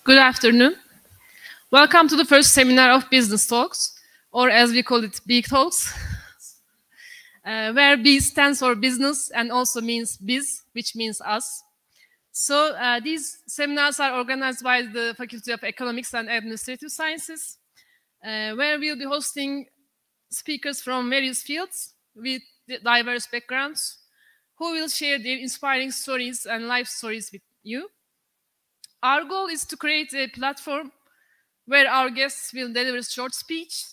Good afternoon. Welcome to the first seminar of Business Talks, or as we call it, Big Talks, where B stands for business and also means biz, which means us. So these seminars are organized by the Faculty of Economics and Administrative Sciences, where we'll be hosting speakers from various fields with diverse backgrounds, who will share their inspiring stories and life stories with you. Our goal is to create a platform where our guests will deliver a short speech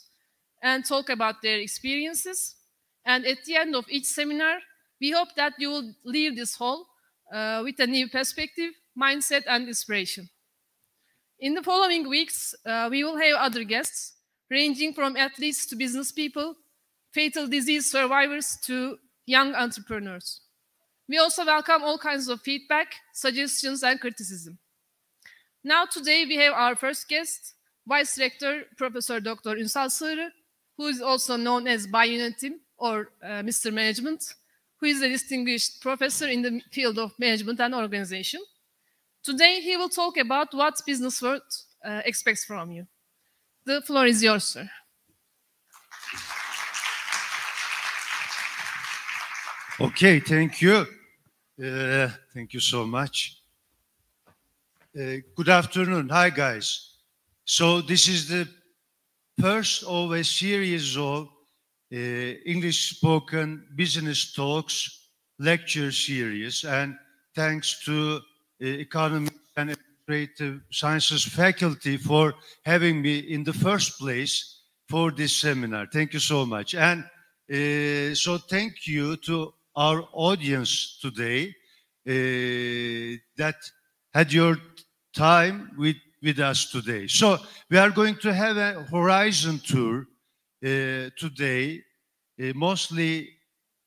and talk about their experiences. And at the end of each seminar, we hope that you will leave this hall with a new perspective, mindset, and inspiration. In the following weeks, we will have other guests, ranging from athletes to business people, fatal disease survivors to young entrepreneurs. We also welcome all kinds of feedback, suggestions, and criticism. Now today we have our first guest, Vice Rector Professor Dr. Ünsal Sığırı, who is also known as Bay Yönetim or Mr. Management, who is a distinguished professor in the field of management and organization. Today he will talk about what business world expects from you. The floor is yours, sir. Okay, thank you. Thank you so much. Good afternoon. Hi, guys. So this is the first of a series of English-spoken business talks lecture series, and thanks to Economics and Administrative Sciences faculty for having me in the first place for this seminar. Thank you so much. And so thank you to our audience today that had your time with us today. So we are going to have a horizon tour today, mostly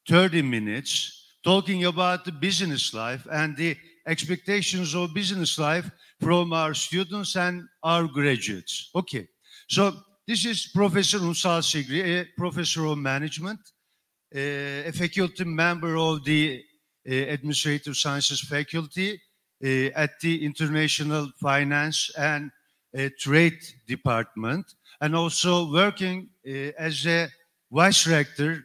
30 minutes, talking about the business life and the expectations of business life from our students and our graduates. Okay, so this is Professor Ünsal Sığırı, a professor of management, a faculty member of the Administrative Sciences faculty, at the International Finance and Trade Department, and also working as a vice rector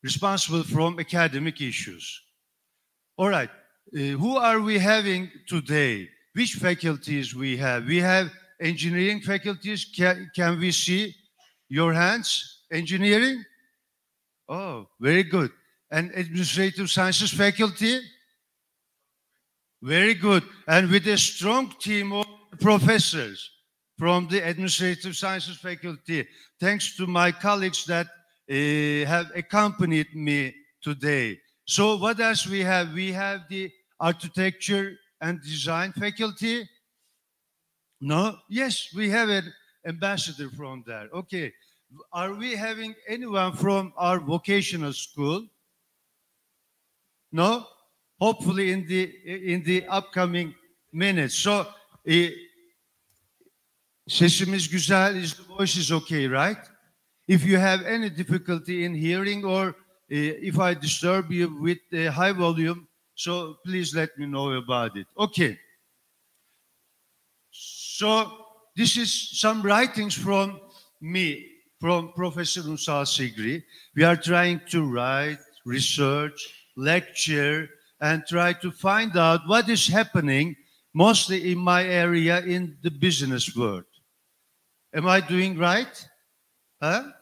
responsible from academic issues. All right, who are we having today? Which faculties we have? We have engineering faculties. Can we see your hands? Engineering? Oh, very good. And Administrative Sciences faculty? Very good. And with a strong team of professors from the Administrative Sciences faculty, thanks to my colleagues that have accompanied me today. So what else we have? We have the Architecture and Design faculty. No? Yes, we have an ambassador from there. Okay. Are we having anyone from our vocational school? No? Hopefully in the upcoming minutes. So, sesimiz güzel, the voice is okay, right? If you have any difficulty in hearing, or if I disturb you with a high volume, so please let me know about it. Okay. So this is some writings from me, from Professor Ünsal Sığırı. We are trying to write, research, lecture, and try to find out what is happening mostly in my area in the business world. Am I doing right? Huh?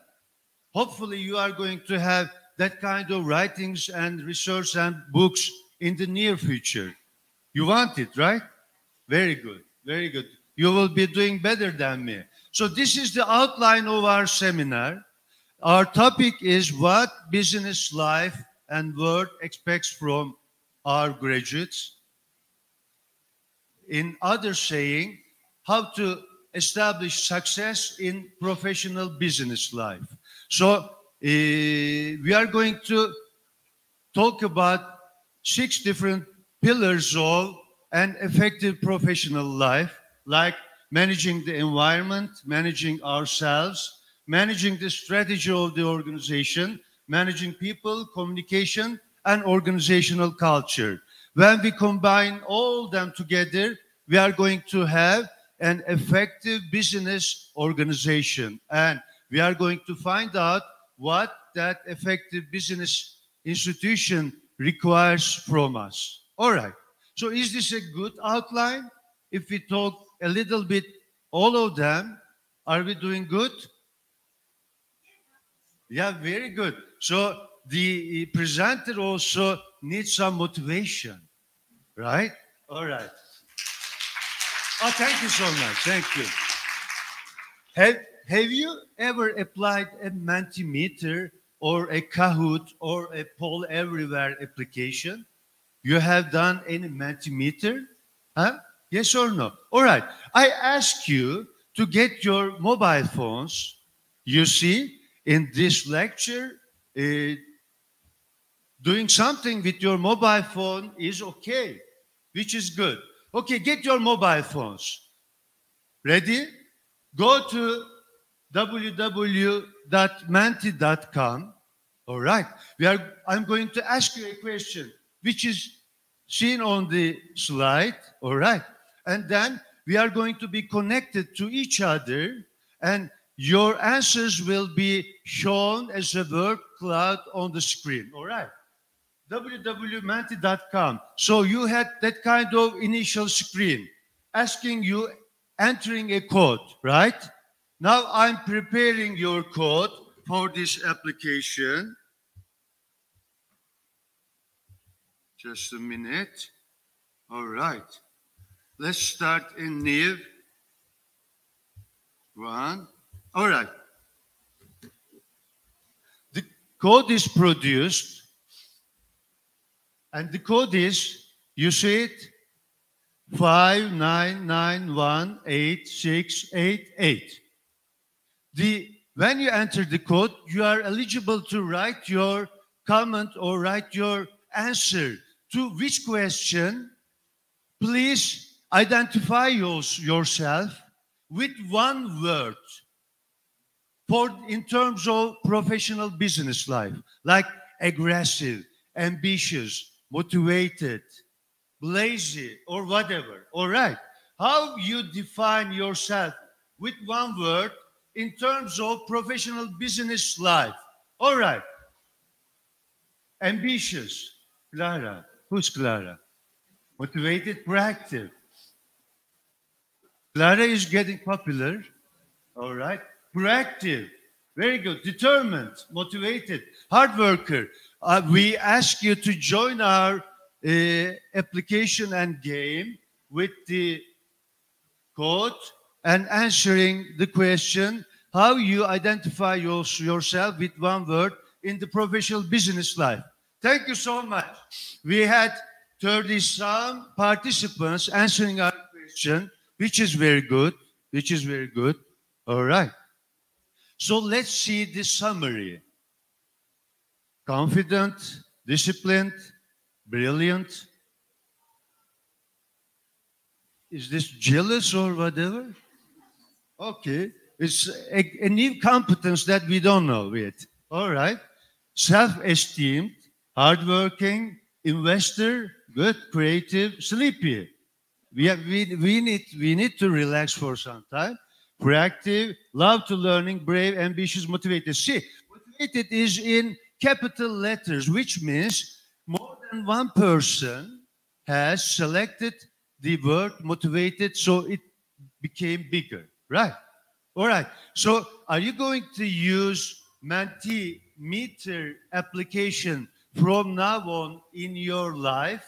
Hopefully you are going to have that kind of writings and research and books in the near future. You want it, right? Very good, very good. You will be doing better than me. So this is the outline of our seminar. Our topic is what business life and world expects from our graduates. In other saying, how to establish success in professional business life. So we are going to talk about 6 different pillars of an effective professional life, like managing the environment, managing ourselves, managing the strategy of the organization, managing people, communication, and organizational culture. When we combine all them together, we are going to have an effective business organization. And we are going to find out what that effective business institution requires from us. All right. So is this a good outline? If we talk a little bit, all of them, are we doing good? Yeah, very good. So the presenter also needs some motivation, right? All right. Oh, thank you so much. Thank you. Have you ever applied a Mentimeter or a Kahoot or a Poll Everywhere application? You have done any Mentimeter? Huh? Yes or no? All right. I ask you to get your mobile phones. You see, in this lecture, doing something with your mobile phone is okay, which is good. Okay, get your mobile phones. Ready? Go to www.menti.com. All right. I'm going to ask you a question, which is seen on the slide. All right. And then we are going to be connected to each other, and your answers will be shown as a word cloud on the screen. All right. www.menti.com. So you had that kind of initial screen asking you, entering a code, right? Now I'm preparing your code for this application. Just a minute. All right. Let's start a new one. All right. The code is produced, and the code is, you see it, 59918688. When you enter the code, you are eligible to write your comment or write your answer to which question. Please identify yourself with one word in terms of professional business life, like aggressive, ambitious, motivated, lazy, or whatever. All right. How you define yourself with one word in terms of professional business life? All right. Ambitious. Clara. Who's Clara? Motivated, proactive. Clara is getting popular. All right. Proactive. Very good. Determined, motivated, hard worker. We ask you to join our application and game with the code and answering the question, how you identify yourself with one word in the professional business life. Thank you so much. We had 30-some participants answering our question, which is very good, All right. So let's see the summary. Confident, disciplined, brilliant. Is this jealous or whatever? Okay. It's a new competence that we don't know yet. All right. Self-esteemed, hardworking, investor, good, creative, sleepy. We need to relax for some time. Proactive, love to learning, brave, ambitious, motivated. See, motivated is in capital letters, which means more than one person has selected the word motivated, so it became bigger, right? All right. So are you going to use Mentimeter application from now on in your life?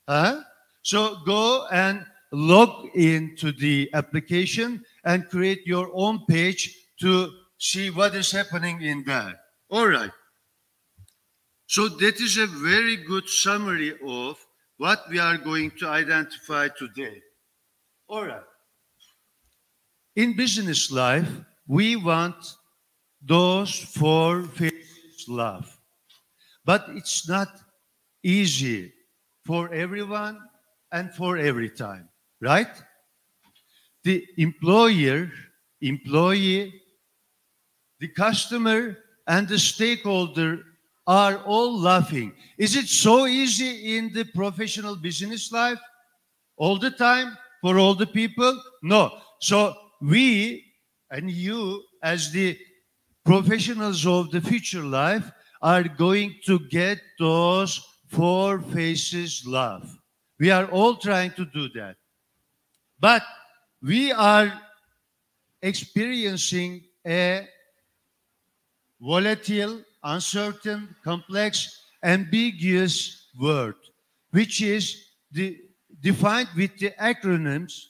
Huh? So go and log into the application and create your own page to see what is happening in there. All right. So that is a very good summary of what we are going to identify today. All right. In business life, we want those 4 phases love. But it's not easy for everyone and for every time, right? The employer, employee, the customer, and the stakeholder are all laughing. Is it so easy in the professional business life? All the time? for all the people? No. So we and you, as the professionals of the future life, are going to get those four faces love. We are all trying to do that. But we are experiencing a volatile, uncertain, complex, ambiguous word, which is defined with the acronyms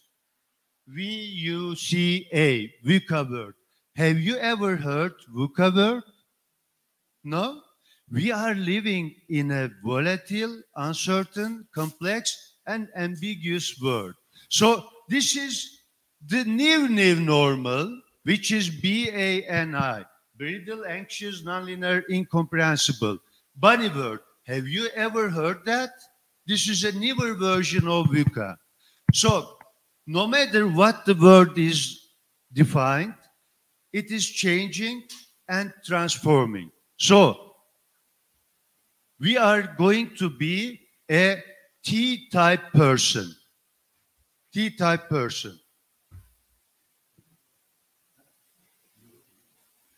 VUCA, VUCA word. Have you ever heard VUCA word? No? We are living in a volatile, uncertain, complex, and ambiguous world. So this is the new normal, which is BANI. Brittle, anxious, nonlinear, incomprehensible. Bunny word. Have you ever heard that? This is a newer version of VUCA. So no matter what the word is defined, it is changing and transforming. So we are going to be a T-type person. T-type person.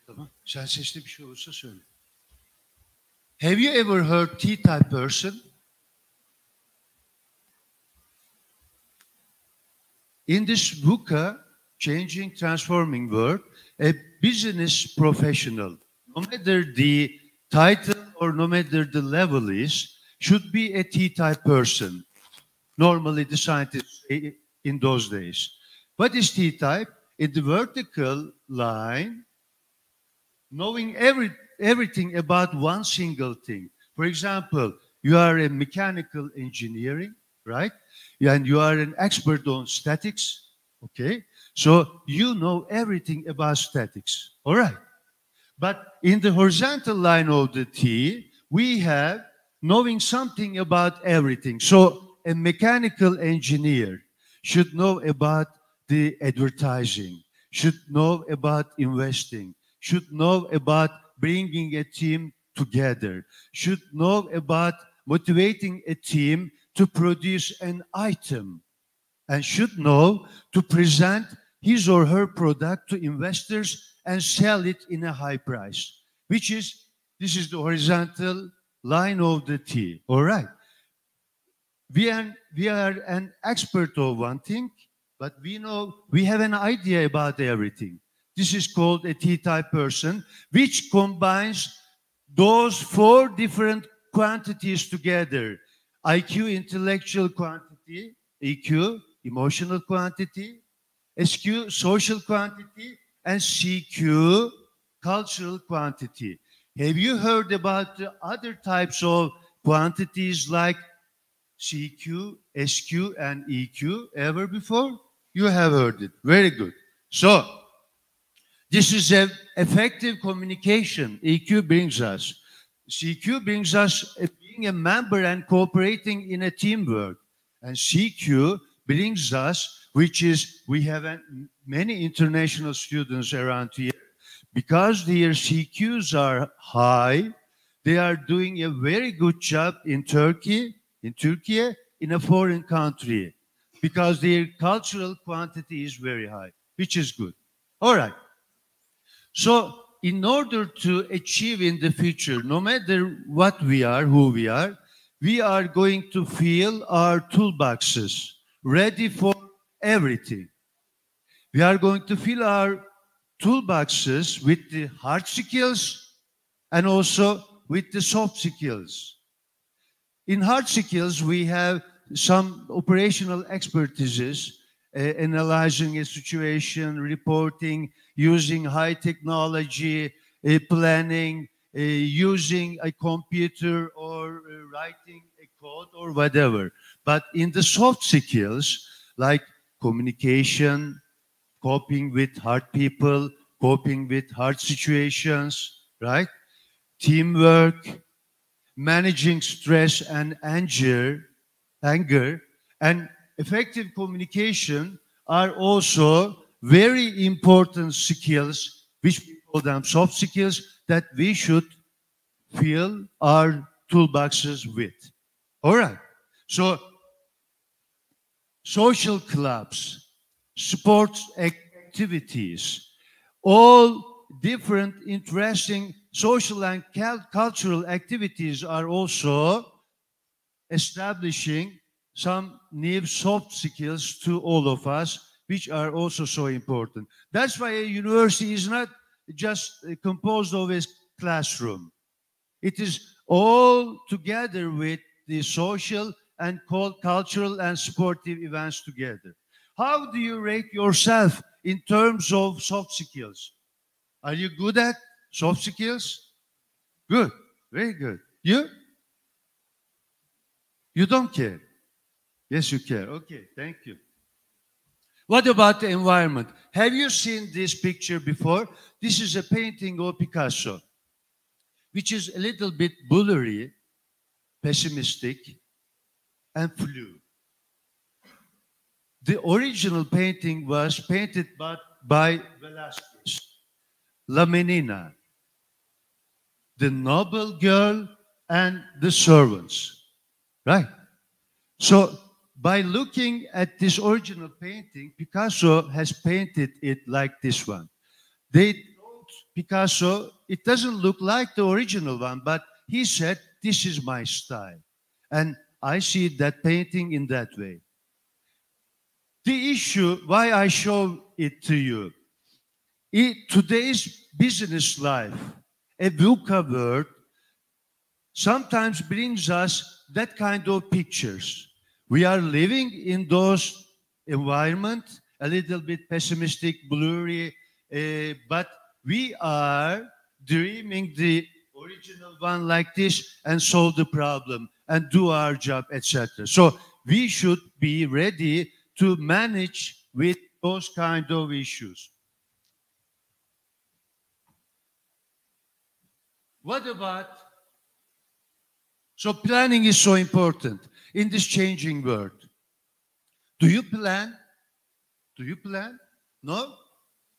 Tamam. Sen sesli bir şey olursa söyle. Have you ever heard T-type person? In this VUCA, changing, transforming world, a business professional, no matter the title or no matter the level is, should be a T-type person. Normally the scientists say in those days. What is T-type? In the vertical line, knowing everything about one single thing. For example, you are a mechanical engineering, right? And you are an expert on statics, okay? So you know everything about statics, all right? But in the horizontal line of the T, we have knowing something about everything. So a mechanical engineer should know about the advertising, should know about investing, should know about bringing a team together, should know about motivating a team to produce an item, and should know to present his or her product to investors and sell it in a high price, this is the horizontal line of the T, all right? We are an expert of one thing, but we have an idea about everything. This is called a T-type person, which combines those four different quantities together. IQ, intellectual quantity, EQ, emotional quantity, SQ, social quantity, and CQ, cultural quantity. Have you heard about the other types of quantities like CQ, SQ, and EQ ever before? You have heard it. Very good. So, this is an effective communication. EQ brings us. CQ brings us being a member and cooperating in a teamwork. And CQ brings us, which is, we have many international students around here. Because their CQs are high, they are doing a very good job in Turkey, in a foreign country. Because their cultural quantity is very high, which is good. All right. So, in order to achieve in the future, no matter what we are, who we are going to fill our toolboxes ready for everything. We are going to fill our toolboxes with the hard skills and also with the soft skills. In hard skills, we have some operational expertises, analyzing a situation, reporting, using high technology, planning, using a computer or writing a code or whatever. But in the soft skills, like communication, coping with hard people, coping with hard situations, right? Teamwork, managing stress and anger, and effective communication are also very important skills, which we call them soft skills, that we should fill our toolboxes with. All right. So social clubs, sports activities, all different interesting social and cultural activities are also establishing some new soft skills to all of us, which are also so important. That's why a university is not just composed of a classroom. It is all together with the social and cultural and sportive events together. How do you rate yourself in terms of soft skills? Are you good at soft skills? Good, very good. You? You don't care? Yes, you care. Okay, thank you. What about the environment? Have you seen this picture before? This is a painting of Picasso, which is a little bit blurry, pessimistic, and flu. The original painting was painted by Velázquez, La Menina, the noble girl and the servants, right? So by looking at this original painting, Picasso has painted it like this one. They told Picasso, it doesn't look like the original one, but he said, this is my style. And I see that painting in that way. The issue, why I show it to you, today's business life, a VUCA world, sometimes brings us that kind of pictures. We are living in those environments, a little bit pessimistic, blurry, but we are dreaming the original one like this and solve the problem and do our job, etc. So we should be ready to manage with those kind of issues. What about, so planning is so important in this changing world. Do you plan? Do you plan? No?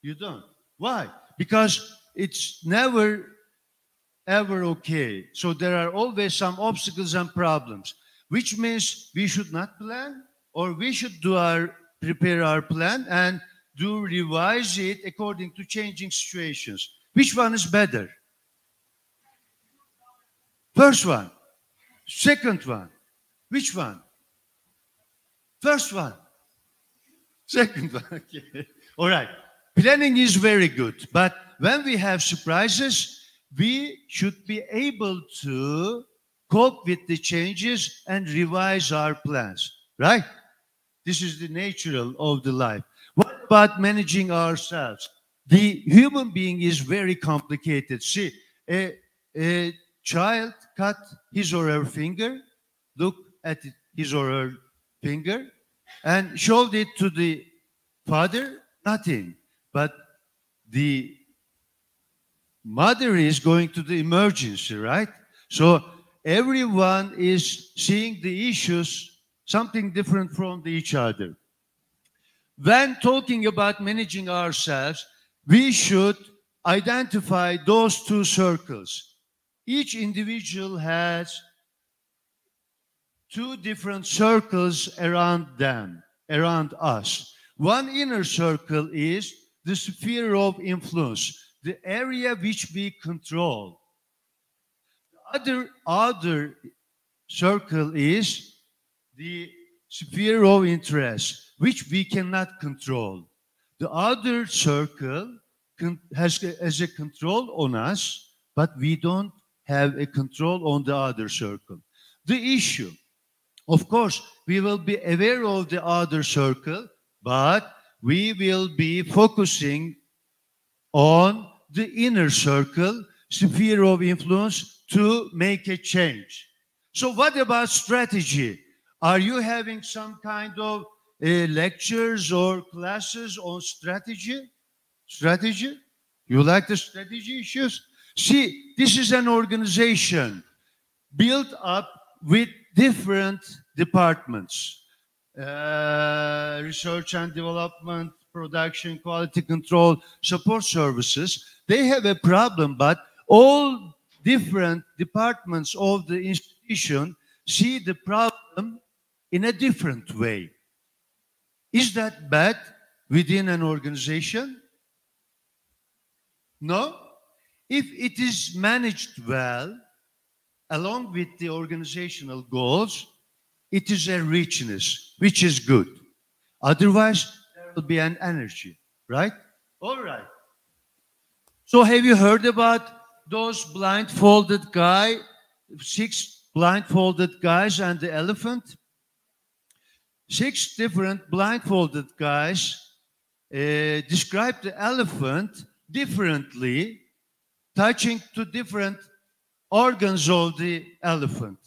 You don't. Why? Because it's never, ever okay. So there are always some obstacles and problems, which means we should not plan, or we should prepare our plan and revise it according to changing situations. Which one is better? First one. Second one. Which one? First one. Second one. Okay. All right. Planning is very good, but when we have surprises, we should be able to cope with the changes and revise our plans, right? This is the natural of the life. What about managing ourselves? The human being is very complicated. See, a child cut his or her finger, look at his or her finger, and showed it to the father, nothing. But the mother is going to the emergency, right? So everyone is seeing the issues something different from each other. When talking about managing ourselves, we should identify those two circles. Each individual has two different circles around them, around us. One inner circle is the sphere of influence, the area which we control. The other circle is the sphere of interest, which we cannot control. The other circle has a control on us, but we don't have a control on the other circle. The issue, of course, we will be aware of the other circle, but we will be focusing on the inner circle, sphere of influence, to make a change. So what about strategy? Are you having some kind of lectures or classes on strategy? Strategy? You like the strategy issues? See, this is an organization built up with different departments. Research and development, production, quality control, support services. They have a problem, but all different departments of the institution see the problem in a different way. Is that bad within an organization? No. If it is managed well, along with the organizational goals, it is a richness, which is good. Otherwise, there will be an energy, right? All right. So have you heard about those blindfolded guy, 6 blindfolded guys and the elephant? 6 different blindfolded guys describe the elephant differently, touching to different organs of the elephant.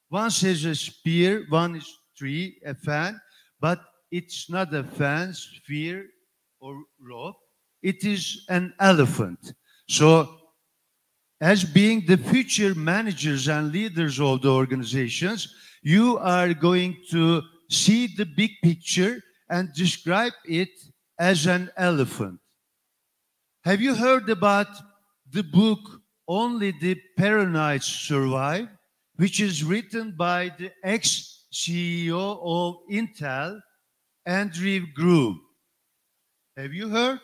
One says a spear, one is tree, a fan, but it's not a fan, spear, or rope. It is an elephant. So, as being the future managers and leaders of the organizations, you are going to see the big picture and describe it as an elephant. Have you heard about the book Only the Paranoids Survive, which is written by the ex-CEO of Intel, Andrew Grove? Have you heard?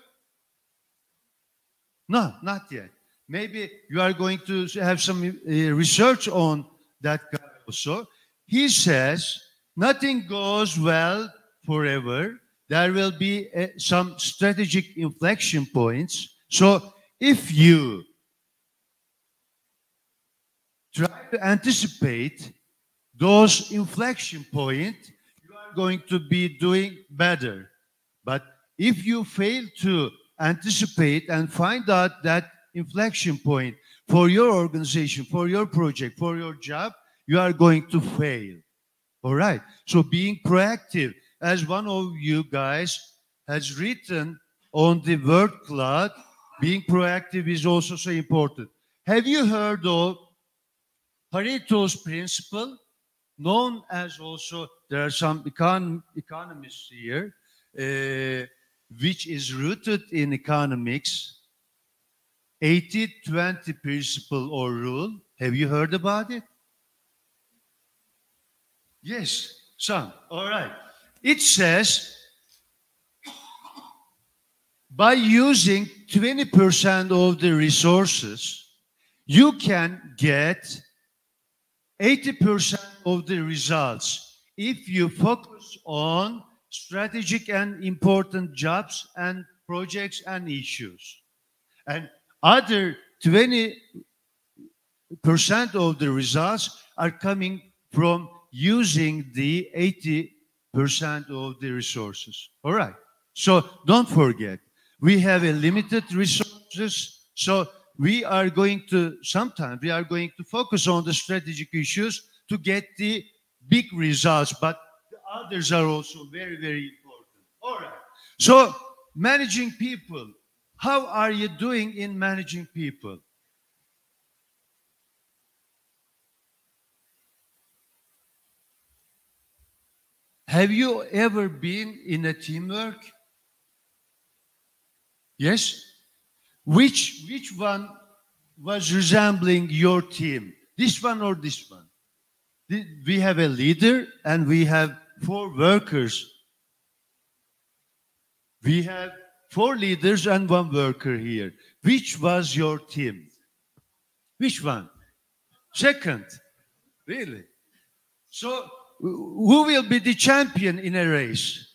No, not yet. Maybe you are going to have some research on that guy also. He says, nothing goes well forever. There will be some strategic inflection points. So if you try to anticipate those inflection points, you are going to be doing better. But if you fail to anticipate and find out that inflection point for your organization, for your project, for your job, you are going to fail. All right. So being proactive, as one of you guys has written on the word cloud, being proactive is also so important. Have you heard of Pareto's principle, known as also, there are some economists here, which is rooted in economics, 80-20 principle or rule. Have you heard about it? Yes, some. All right. It says, by using 20% of the resources, you can get 80% of the results if you focus on strategic and important jobs and projects and issues. And other 20% of the results are coming from using the 80% of the resources. All right. So don't forget, we have a limited resources. So we are going to, sometimes we are going to focus on the strategic issues to get the big results, but the others are also very, very important. All right. So managing people, how are you doing in managing people? Have you ever been in a teamwork? Yes? Which one was resembling your team? This one or this one? We have a leader and we have 4 workers. We have 4 leaders and 1 worker here. Which was your team? Which one? Second. Really? So, who will be the champion in a race?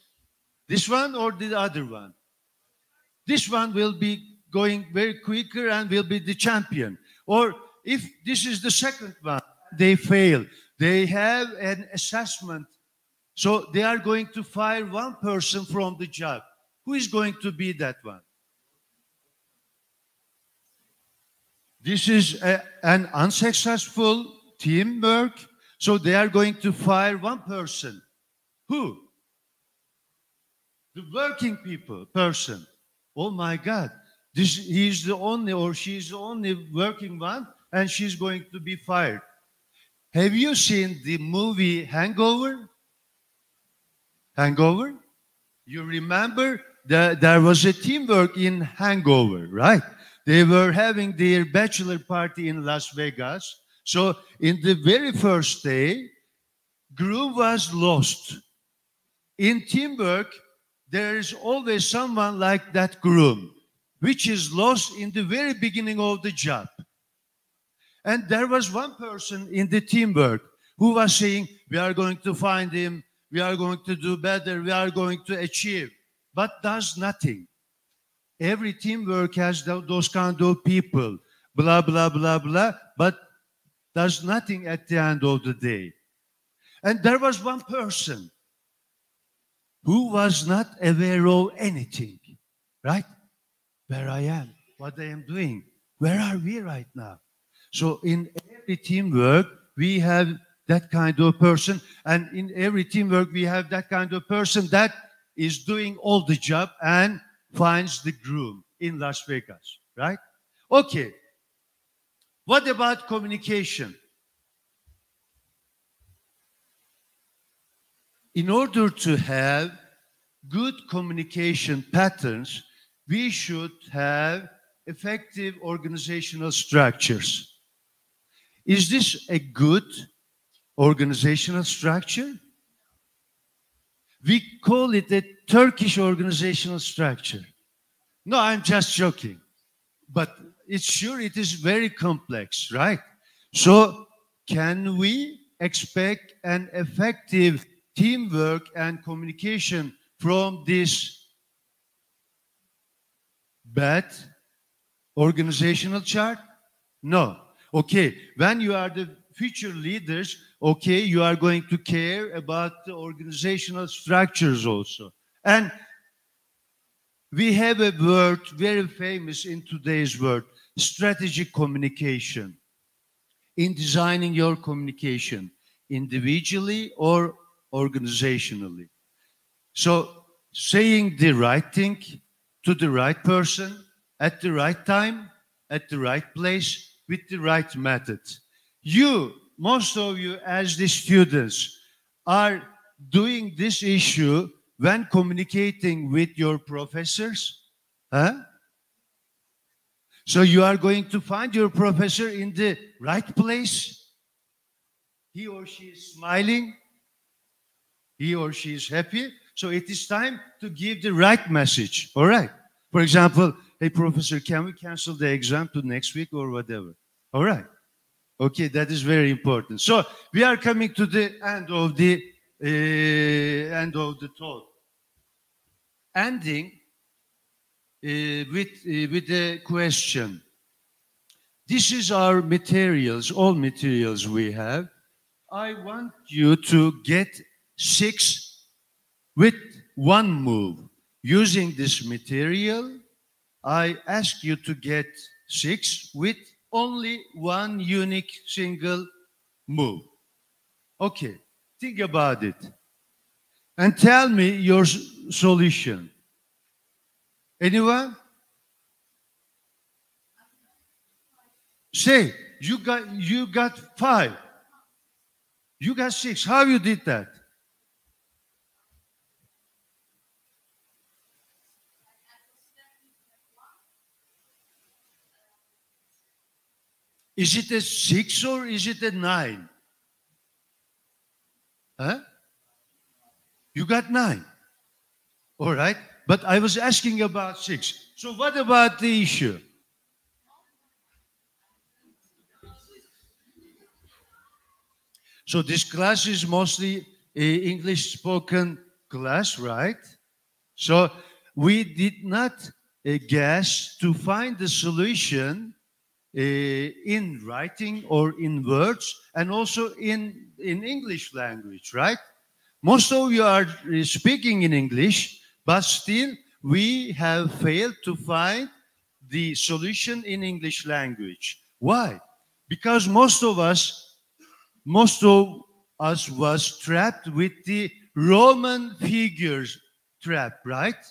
This one or the other one? This one will be going very quicker and will be the champion. Or if this is the second one, they fail. They have an assessment. So they are going to fire 1 person from the job. Who is going to be that one? This is an unsuccessful teamwork. So they are going to fire 1 person. Who? The working person. Oh my God. He's the only or she's the only working one and she's going to be fired. Have you seen the movie Hangover? Hangover? You remember there was a teamwork in Hangover, right? They were having their bachelor party in Las Vegas. So in the very first day, Groove was lost. In teamwork, there is always someone like that groom, which is lost in the very beginning of the job. And there was one person in the teamwork who was saying, we are going to find him, we are going to do better, we are going to achieve, but does nothing. Every teamwork has those kind of people, blah, blah, blah, blah, but does nothing at the end of the day. And there was one person who was not aware of anything, right? Where I am, what I am doing, where are we right now? So in every teamwork, we have that kind of person, and in every teamwork, we have that kind of person that is doing all the job and finds the groom in Las Vegas, right? Okay. What about communication? In order to have good communication patterns, we should have effective organizational structures. Is this a good organizational structure? We call it a Turkish organizational structure. No, I'm just joking. But it's sure it is very complex, right? So can we expect an effective teamwork and communication from this bad organizational chart? No. Okay, when you are the future leaders, okay, you are going to care about the organizational structures also. And we have a word very famous in today's world, strategic communication. In designing your communication, individually or organizationally. So saying the right thing to the right person at the right time, at the right place, with the right method. You, most of you as the students, are doing this issue when communicating with your professors. Huh? So you are going to find your professor in the right place. He or she is smiling. He or she is happy. So it is time to give the right message. All right. For example, hey, professor, can we cancel the exam to next week or whatever? All right. Okay, that is very important. So we are coming to the end of the talk. Ending with a question. This is our materials, all materials we have. I want you to get 6 with one move. Using this material, I ask you to get 6 with only one unique single move. Okay, think about it. And tell me your solution. Anyone? Say, you got 5. You got 6. How you did that? Is it a 6 or is it a 9? Huh? You got 9. All right. But I was asking about 6. So what about the issue? So this class is mostly English spoken class, right? So we did not guess to find the solution in writing or in words and also in English language, right? Most of you are speaking in English, but still we have failed to find the solution in English language. Why? Because most of us was trapped with the Roman figures trap, right?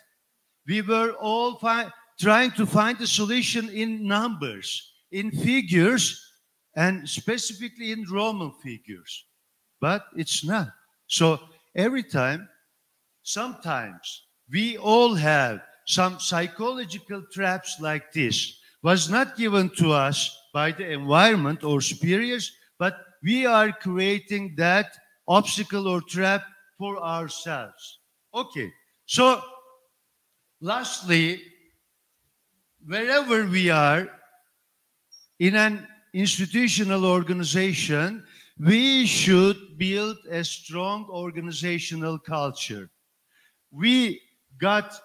We were all trying to find the solution in numbers, in figures, and specifically in Roman figures. But it's not. So every time, sometimes, we all have some psychological traps like this. Was not given to us by the environment or superiors, but we are creating that obstacle or trap for ourselves. Okay, so Lastly, wherever we are in an institutional organization, we should build a strong organizational culture. We got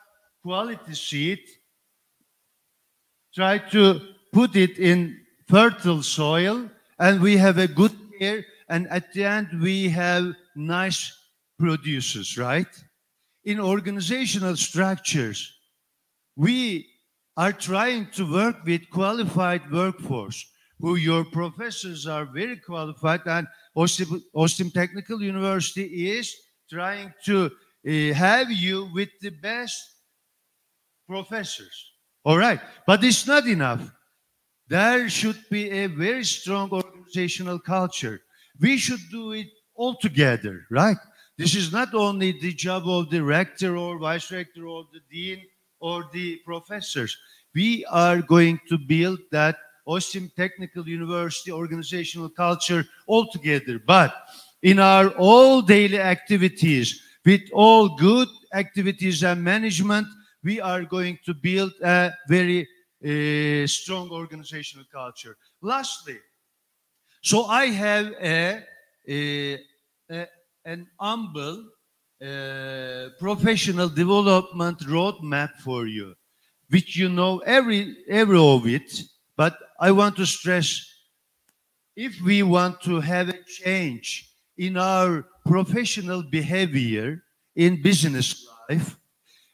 quality seed, try to put it in fertile soil, and we have a good care, and at the end we have nice producers, right? In organizational structures, we are trying to work with qualified workforce, who your professors are very qualified, and OSTİM Technical University is trying to have you with the best professors. All right, but it's not enough. There should be a very strong organizational culture. We should do it all together, right? This is not only the job of the rector or vice rector or the dean or the professors. We are going to build that OSTİM Technical University organizational culture all together. But in our all daily activities, with all good activities and management, we are going to build a very strong organizational culture. Lastly, so I have an humble professional development roadmap for you, which you know every of it, but I want to stress, if we want to have a change in our professional behavior in business life,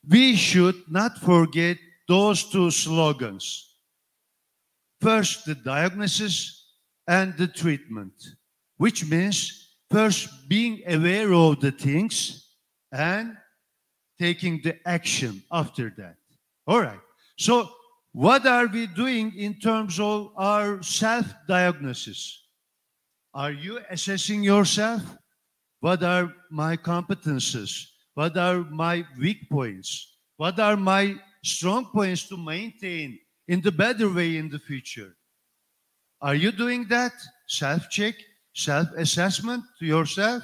we should not forget those two slogans. First, the diagnosis and the treatment, which means first being aware of the things and taking the action after that. All right. So what are we doing in terms of our self-diagnosis? Are you assessing yourself? What are my competences? What are my weak points? What are my strong points to maintain in the better way in the future? Are you doing that? Self-check, self-assessment to yourself,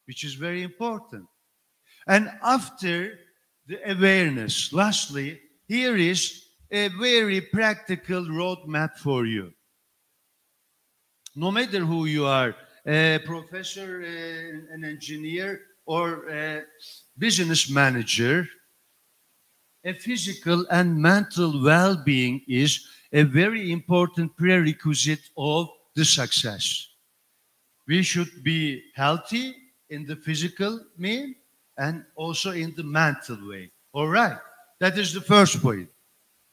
which is very important. And after the awareness, lastly, here is a very practical roadmap for you. No matter who you are, a professor, an engineer, or a business manager, a physical and mental well-being is a very important prerequisite of the success. We should be healthy in the physical mean and also in the mental way. All right, that is the first point.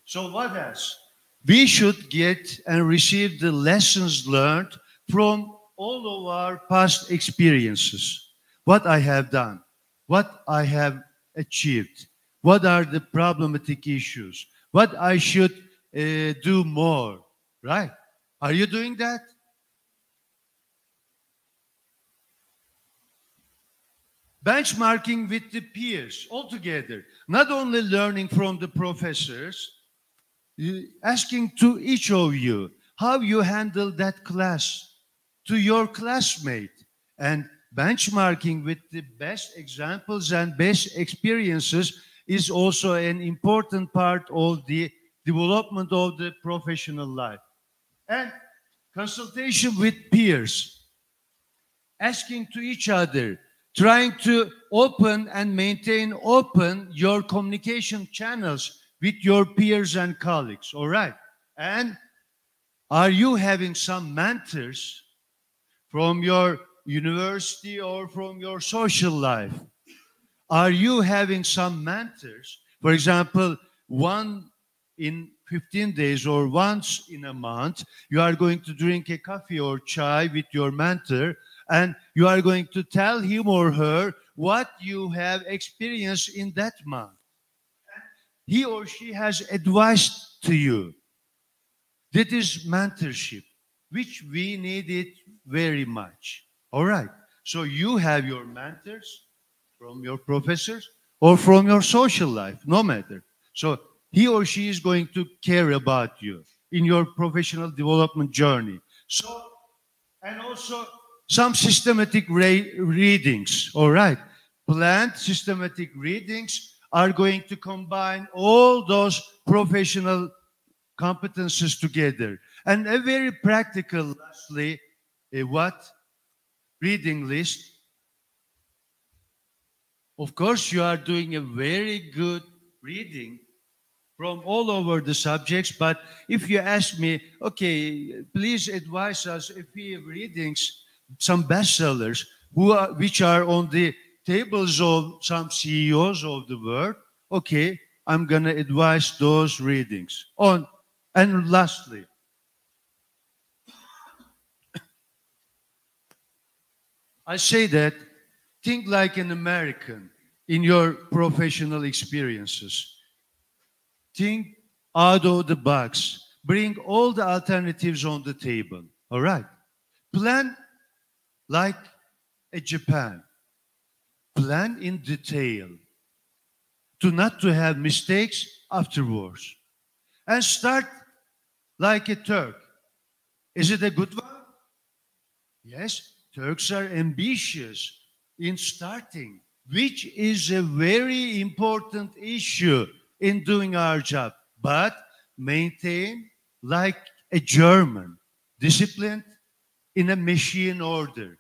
So what else? We should get and receive the lessons learned from all of our past experiences. What I have done, what I have achieved, what are the problematic issues, what I should do more, right? Are you doing that? Benchmarking with the peers altogether, not only learning from the professors, asking to each of you how you handle that class, to your classmate, and benchmarking with the best examples and best experiences is also an important part of the development of the professional life. And consultation with peers, asking to each other, trying to open and maintain open your communication channels with your peers and colleagues, all right? And are you having some mentors from your university or from your social life? Are you having some mentors? For example, one in 15 days or once in a month, you are going to drink a coffee or chai with your mentor, and you are going to tell him or her what you have experienced in that month. He or she has advised to you. That is mentorship, which we need it very much. All right. So you have your mentors from your professors or from your social life, no matter. So he or she is going to care about you in your professional development journey. So, and also some systematic readings, all right? Planned systematic readings are going to combine all those professional competences together. And a very practical, lastly, what? Reading list. Of course, you are doing a very good reading from all over the subjects, but if you ask me, okay, please advise us a few readings, some bestsellers, which are on the tables of some CEOs of the world, okay, I'm going to advise those readings. And lastly, I say that think like an American in your professional experiences. Think out of the box. Bring all the alternatives on the table. All right? Plan like a Japan. Plan in detail. Not to have mistakes afterwards. And start like a Turk. Is it a good one? Yes, Turks are ambitious in starting, which is a very important issue in doing our job. But maintain like a German, disciplined in a machine order,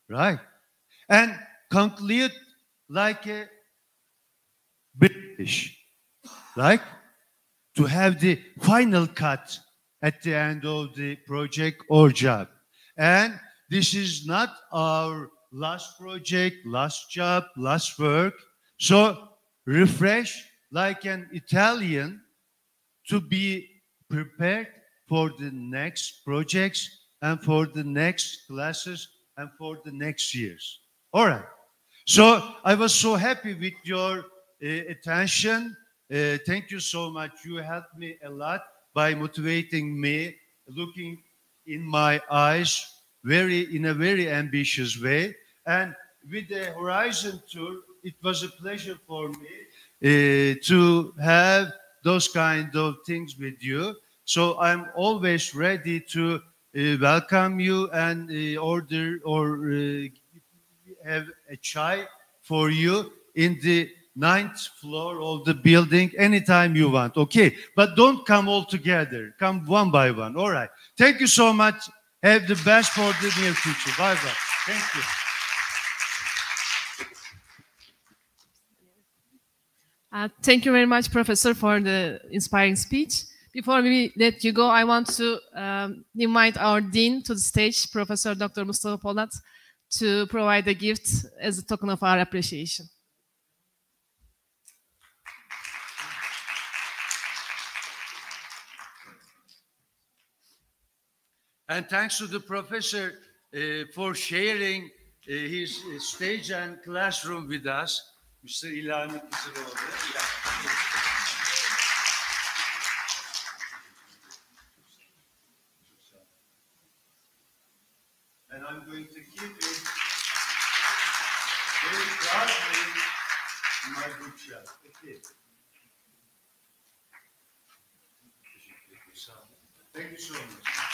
right? And conclude like a British, like to have the final cut at the end of the project or job. And this is not our last project, last job, last work. So refresh like an Italian to be prepared for the next projects and for the next classes and for the next years. All right. So I was so happy with your attention. Thank you so much. You helped me a lot by motivating me, looking in my eyes in a very ambitious way. And with the Horizon Tour, it was a pleasure for me to have those kind of things with you. So I'm always ready to welcome you and order or have a chai for you in the 9th floor of the building anytime you want, okay? But don't come all together. Come one by one, all right? Thank you so much. Have the best for the near future. Bye-bye. Thank you. Thank you very much, Professor, for the inspiring speech. Before we let you go, I want to invite our Dean to the stage, Professor Dr. Mustafa Polat, to provide a gift as a token of our appreciation. And thanks to the professor for sharing his stage and classroom with us. Mr. İlhami Kızıloğlu. And I'm going to keep it very proudly in my bookshelf. Okay. Thank you so much.